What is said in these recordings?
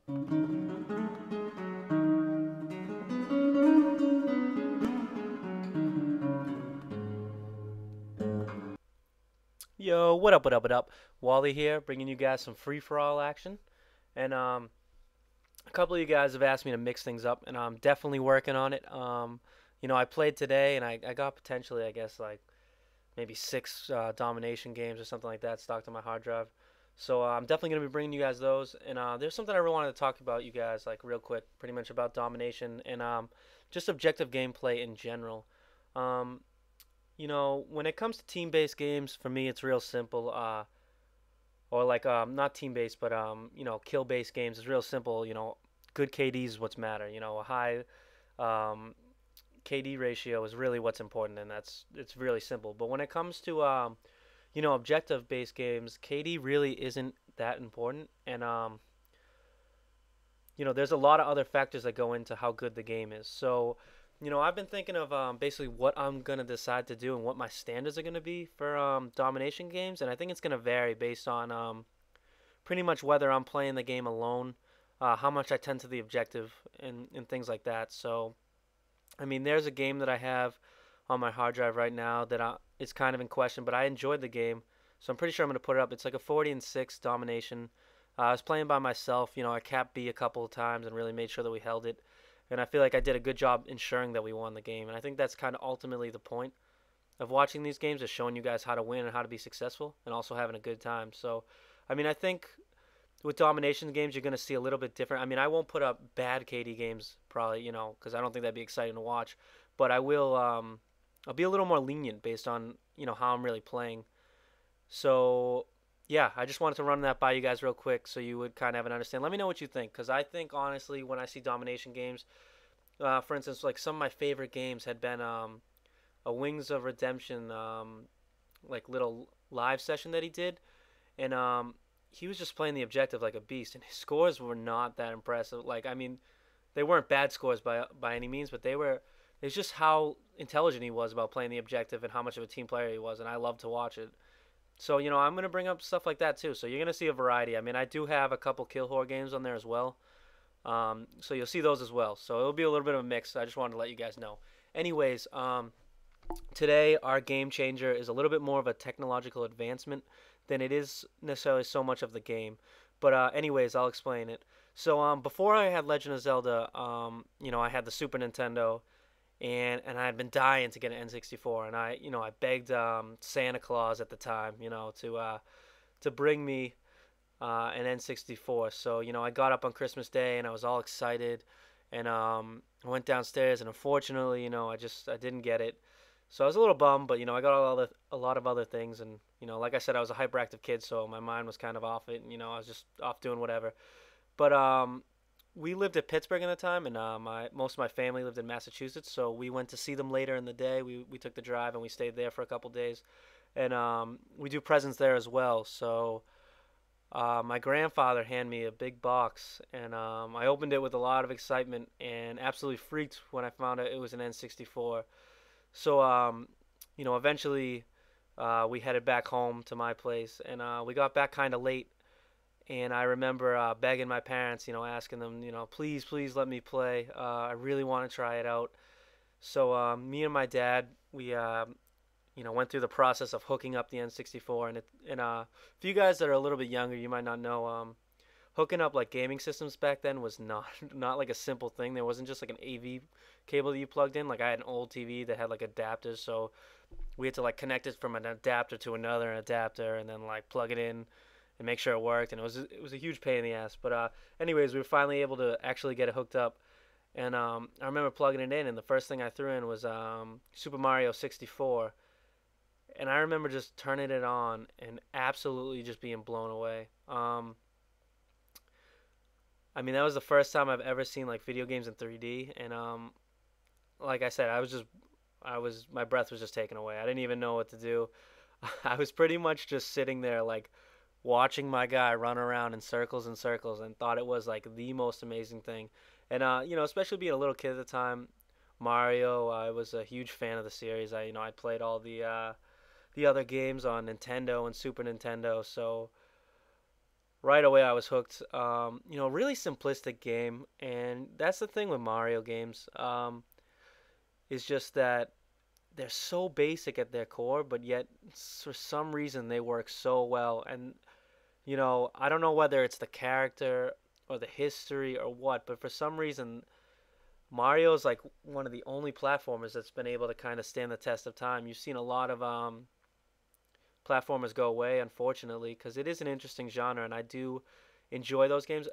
Yo, what up, what up, what up? Wally here, bringing you guys some free-for-all action. And a couple of you guys have asked me to mix things up, and I'm definitely working on it. I played today, and I got potentially, I guess, like maybe six domination games or something like that stocked on my hard drive. So I'm definitely gonna be bringing you guys those. And there's something I really wanted to talk about you guys, like real quick, pretty much about domination and just objective gameplay in general. Um, when it comes to team-based games, for me, it's real simple. Or like not team-based, but kill-based games is real simple. Good KDs is what's matter. A high um, KD ratio is really what's important, and it's really simple. But when it comes to objective-based games, KD really isn't that important, and there's a lot of other factors that go into how good the game is. So, I've been thinking of basically what I'm gonna decide to do and what my standards are gonna be for domination games, and I think it's gonna vary based on pretty much whether I'm playing the game alone, how much I tend to the objective, and things like that. So, I mean, there's a game that I have on my hard drive right now that it's kind of in question, but I enjoyed the game, so I'm pretty sure I'm gonna put it up. It's like a 40-6 domination. I was playing by myself. I capped B a couple of times and really made sure that we held it. And I feel like I did a good job ensuring that we won the game. And I think that's kind of ultimately the point of watching these games is showing you guys how to win and how to be successful and also having a good time. So, I mean, I think with domination games, you're going to see a little bit different. I mean, I won't put up bad KD games probably, because I don't think that'd be exciting to watch. But I will, I'll be a little more lenient based on, how I'm really playing. So, yeah, I just wanted to run that by you guys real quick so you would kind of have an understand. Let me know what you think, because I think honestly, when I see domination games, for instance, like some of my favorite games had been a Wings of Redemption, like little live session that he did, and he was just playing the objective like a beast, and his scores were not that impressive. Like, I mean, they weren't bad scores by any means, but they were. It's just how intelligent he was about playing the objective and how much of a team player he was, and I love to watch it. So, I'm going to bring up stuff like that too. So, you're going to see a variety. I mean, I do have a couple Kill Horror games on there as well. So, you'll see those as well. So, it'll be a little bit of a mix. I just wanted to let you guys know. Anyways, today our game changer is a little bit more of a technological advancement than it is necessarily so much of the game. But, anyways, I'll explain it. So, before I had Legend of Zelda, I had the Super Nintendo and I had been dying to get an N64, and I begged Santa Claus at the time, to bring me an N64. So I got up on Christmas Day and I was all excited, and I went downstairs, and unfortunately, I didn't get it. So I was a little bummed, but I got a lot of other things, and like I said, I was a hyperactive kid, so my mind was kind of off it, and I was just off doing whatever. But we lived at Pittsburgh at the time, and most of my family lived in Massachusetts. So we went to see them later in the day. We took the drive and we stayed there for a couple days, and we do presents there as well. So my grandfather handed me a big box, and I opened it with a lot of excitement and absolutely freaked when I found out it was an N64. So eventually we headed back home to my place, and we got back kind of late, and I remember begging my parents, asking them, please, please let me play. I really want to try it out. So me and my dad, we, went through the process of hooking up the N64. And for you guys that are a little bit younger, you might not know, hooking up like gaming systems back then was not not like a simple thing. There wasn't just like an AV cable that you plugged in. Like I had an old TV that had like adapters, so we had to like connect it from an adapter to another adapter, and then like plug it in and make sure it worked. And it was a huge pain in the ass. But anyways, we were finally able to actually get it hooked up. And I remember plugging it in, and the first thing I threw in was Super Mario 64. And I remember just turning it on and absolutely just being blown away. I mean, that was the first time I've ever seen like video games in 3D, and like I said, my breath was just taken away. I didn't even know what to do. I was pretty much just sitting there like watching my guy run around in circles and circles, and thought it was like the most amazing thing. And especially being a little kid at the time, Mario, I was a huge fan of the series. I played all the other games on Nintendo and Super Nintendo. So right away I was hooked. Really simplistic game, and that's the thing with Mario games. Is just that they're so basic at their core, but yet for some reason they work so well. And I don't know whether it's the character or the history or what, but for some reason Mario's like one of the only platformers that's been able to kind of stand the test of time. You've seen a lot of platformers go away, unfortunately, because it is an interesting genre, and I do enjoy those games.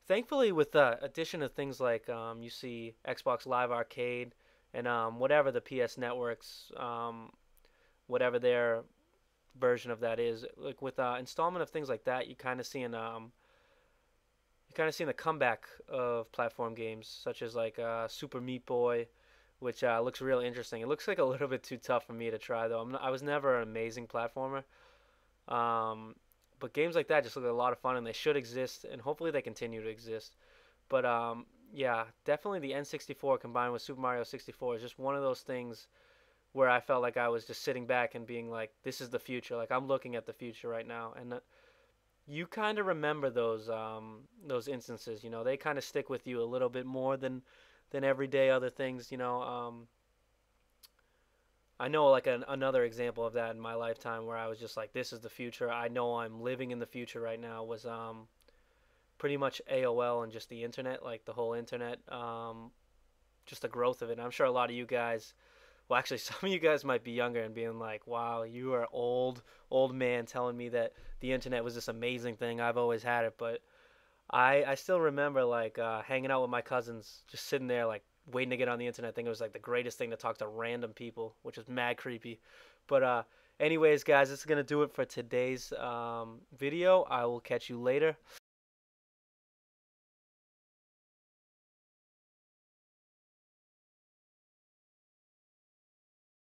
Thankfully, with the addition of things like you see Xbox Live Arcade and whatever the PS Networks, whatever their version of that is, like with installment of things like that, you kind of seeing the comeback of platform games such as like Super Meat Boy, which looks really interesting. It looks like a little bit too tough for me to try though. I was never an amazing platformer, um, but games like that just look like a lot of fun, and they should exist, and hopefully they continue to exist. But yeah, definitely the N64 combined with Super Mario 64 is just one of those things where I felt like I was just sitting back and being like, "This is the future." Like I'm looking at the future right now, and you kind of remember those instances. They kind of stick with you a little bit more than everyday other things. I know like another example of that in my lifetime where I was just like, "This is the future." I know I'm living in the future right now. Was pretty much AOL and just the internet, like the whole internet, just the growth of it. And I'm sure a lot of you guys, well, actually, some of you guys might be younger and being like, "Wow, you are old man telling me that the internet was this amazing thing. I've always had it." But I still remember like hanging out with my cousins, just sitting there like waiting to get on the internet. I think it was like the greatest thing to talk to random people, which was mad creepy. But anyways, guys, this is gonna do it for today's video. I will catch you later.